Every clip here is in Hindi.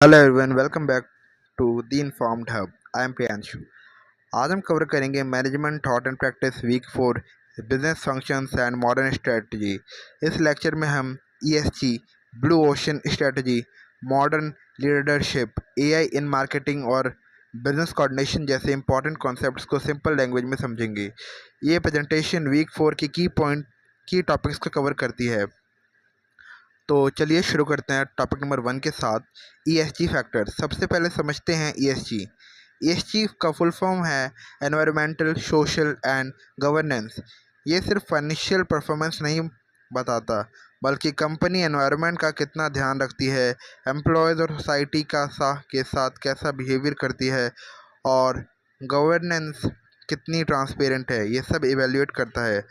Hello everyone, welcome back to the informed hub. I am Priyanshu. आज हम कवर करेंगे management thought and practice week 4 business functions and modern strategy. इस लेक्चर में हम ESG, blue ocean strategy, modern leadership, AI in marketing और बिजनेस कोऑर्डिनेशन जैसे इंपॉर्टेंट कॉन्सेप्ट्स को सिंपल लैंग्वेज में समझेंगे। ये प्रेजेंटेशन वीक 4 की की टॉपिक्स को कवर करती है। तो चलिए शुरू करते हैं टॉपिक नंबर 1 के साथ, ईएसजी फैक्टर। सबसे पहले समझते हैं ईएसजी। ईएसजी का फुल फॉर्म है एनवायरमेंटल, सोशल एंड गवर्नेंस। ये सिर्फ फाइनेंशियल परफॉर्मेंस नहीं बताता, बल्कि कंपनी एनवायरनमेंट का कितना ध्यान रखती है, एम्प्लॉयज़ और सोसाइटी के साथ कैसा बिहेवियर करती है, और गवर्नेंस कितनी ट्रांसपेरेंट है, ये सब इवेल्युएट करता है।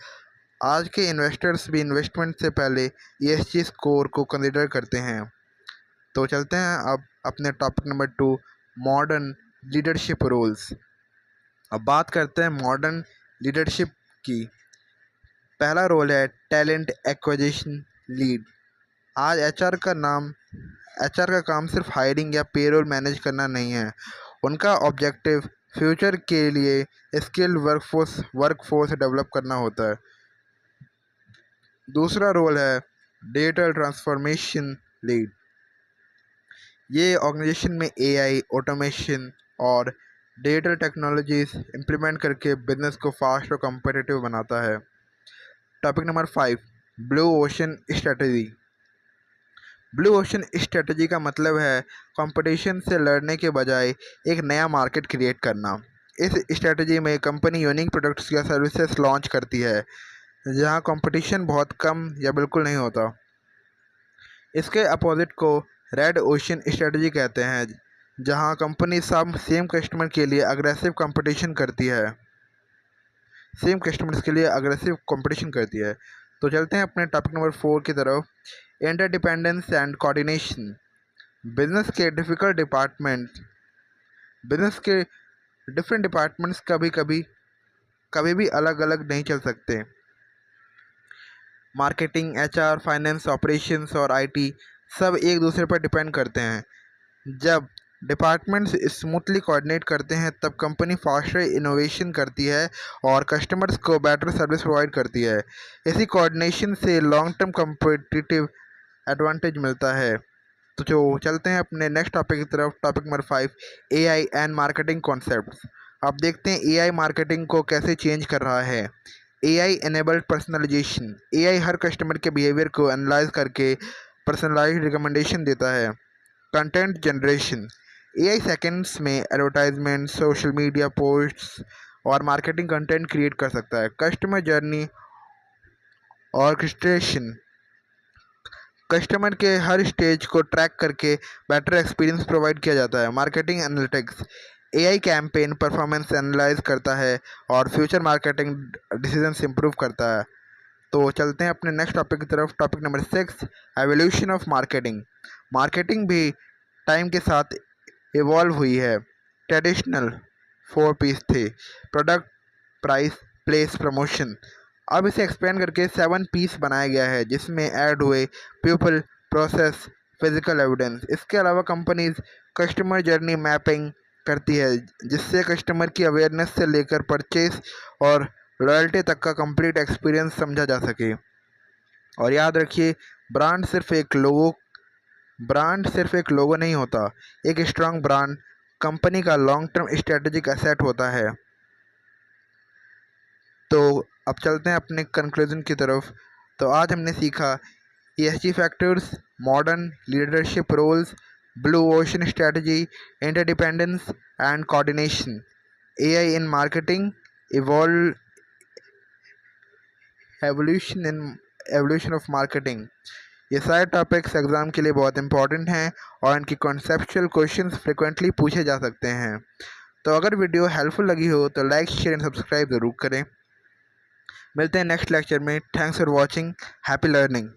आज के इन्वेस्टर्स भी इन्वेस्टमेंट से पहले ईएसजी स्कोर को कंसीडर करते हैं। तो चलते हैं अब अपने topic number 2, modern leadership roles. अब बात करते हैं मॉडर्न लीडरशिप की। पहला रोल है टैलेंट एक्विजिशन लीड। आज एचआर का काम सिर्फ हायरिंग या पेरोल मैनेज करना नहीं है। उनका ऑब्जेक्टिव फ्यूचर के लिए स्किल्ड वर्कफोर्स डेवलप करना होता है। दूसरा रोल है डिजिटल ट्रांसफॉर्मेशन लीड। ये ऑर्गेनाइजेशन में एआई, ऑटोमेशन और डिजिटल टेक्नोलॉजीज इंप्लीमेंट करके बिजनेस को फास्ट और कम्पिटिटिव बनाता है। Topic number 5, blue ocean strategy. Blue ocean strategy का मतलब है कंपटीशन से लड़ने के बजाय एक नया मार्केट क्रिएट करना। इस स्ट्रेटजी में कंपनी यूनिक प्रोडक्ट्स या सर्विसेज लॉन्च करती है जहां कंपटीशन बहुत कम या बिल्कुल नहीं होता। इसके अपोजिट को रेड ओशन स्ट्रेटजी कहते हैं, जहां कंपनी सब सेम कस्टमर के लिए अग्रेसिव कंपटीशन करती है सेम कस्टमर्स के लिए अग्रेसिव कंपटीशन करती है। तो चलते हैं अपने टॉपिक नंबर 4 की तरफ, इंटरडिपेंडेंस एंड कोऑर्डिनेशन। बिजनेस के डिफरेंट डिपार्टमेंट्स कभी भी अलग अलग नहीं चल सकते। मार्केटिंग, एचआर, फाइनेंस, ऑपरेशंस और आईटी सब एक दूसरे पर डिपेंड करते हैं। जब डिपार्टमेंट्स स्मूथली कोऑर्डिनेट करते हैं तब कंपनी फास्टर इनोवेशन करती है और कस्टमर्स को बेटर सर्विस प्रोवाइड करती है। इसी कोऑर्डिनेशन से लॉन्ग टर्म कम्पिटिटिव एडवांटेज मिलता है। तो जो चलते हैं अपने नेक्स्ट टॉपिक की तरफ, topic number 5, AI and marketing concepts. अब देखते हैं एआई मार्केटिंग को कैसे चेंज कर रहा है। AI enabled personalisation. एआई हर कस्टमर के बिहेवियर को एनालाइज करके पर्सनलाइज्ड रिकमेंडेशन देता है। Content generation. एआई सेकंड्स में एडवर्टाइजमेंट, सोशल मीडिया पोस्ट्स और मार्केटिंग कंटेंट क्रिएट कर सकता है। Customer journey orchestration. कस्टमर के हर स्टेज को ट्रैक करके बेटर एक्सपीरियंस प्रोवाइड किया जाता है। Marketing analytics. AI campaign performance analyse करता है और फ्यूचर मार्केटिंग डिसीजंस इंप्रूव करता है। तो चलते हैं अपने नेक्स्ट टॉपिक की तरफ, topic number 6, evolution of marketing. Marketing भी टाइम के साथ इवॉल्व हुई है। ट्रेडिशनल 4 पीस थे: प्रोडक्ट, प्राइस, प्लेस, प्रमोशन। अब इसे एक्सपेंड करके 7 पीस बनाया गया है, जिसमें ऐड हुए पीपल, प्रोसेस, फिजिकल एविडेंस। इसके अलावा कंपनीज कस्टमर जर्नी मैपिंग करती है, जिससे कस्टमर की अवेयरनेस से लेकर परचेस और लॉयल्टी तक का कंप्लीट एक्सपीरियंस समझा जा सके। और याद रखिए, ब्रांड सिर्फ एक लोगो नहीं होता। एक स्ट्रांग ब्रांड कंपनी का लॉन्ग टर्म स्ट्रेटेजिक एसेट होता है। तो अब चलते हैं अपने कंक्लूजन की तरफ। तो आज हमने सीखा ESG factors, modern leadership roles, blue ocean strategy, interdependence and coordination, AI in marketing, evolve evolution of marketing. ये सारे टॉपिक्स एग्ज़ाम के लिए बहुत इंपॉर्टेंट हैं और इनकी कॉन्सेप्चुअल क्वेश्चंस फ्रिक्वेंटली पूछे जा सकते हैं। तो अगर वीडियो हेल्पफुल लगी हो तो लाइक, शेयर एंड सब्सक्राइब ज़रूर करें। मिलते हैं नेक्स्ट लेक्चर में। Thanks for watching. Happy learning.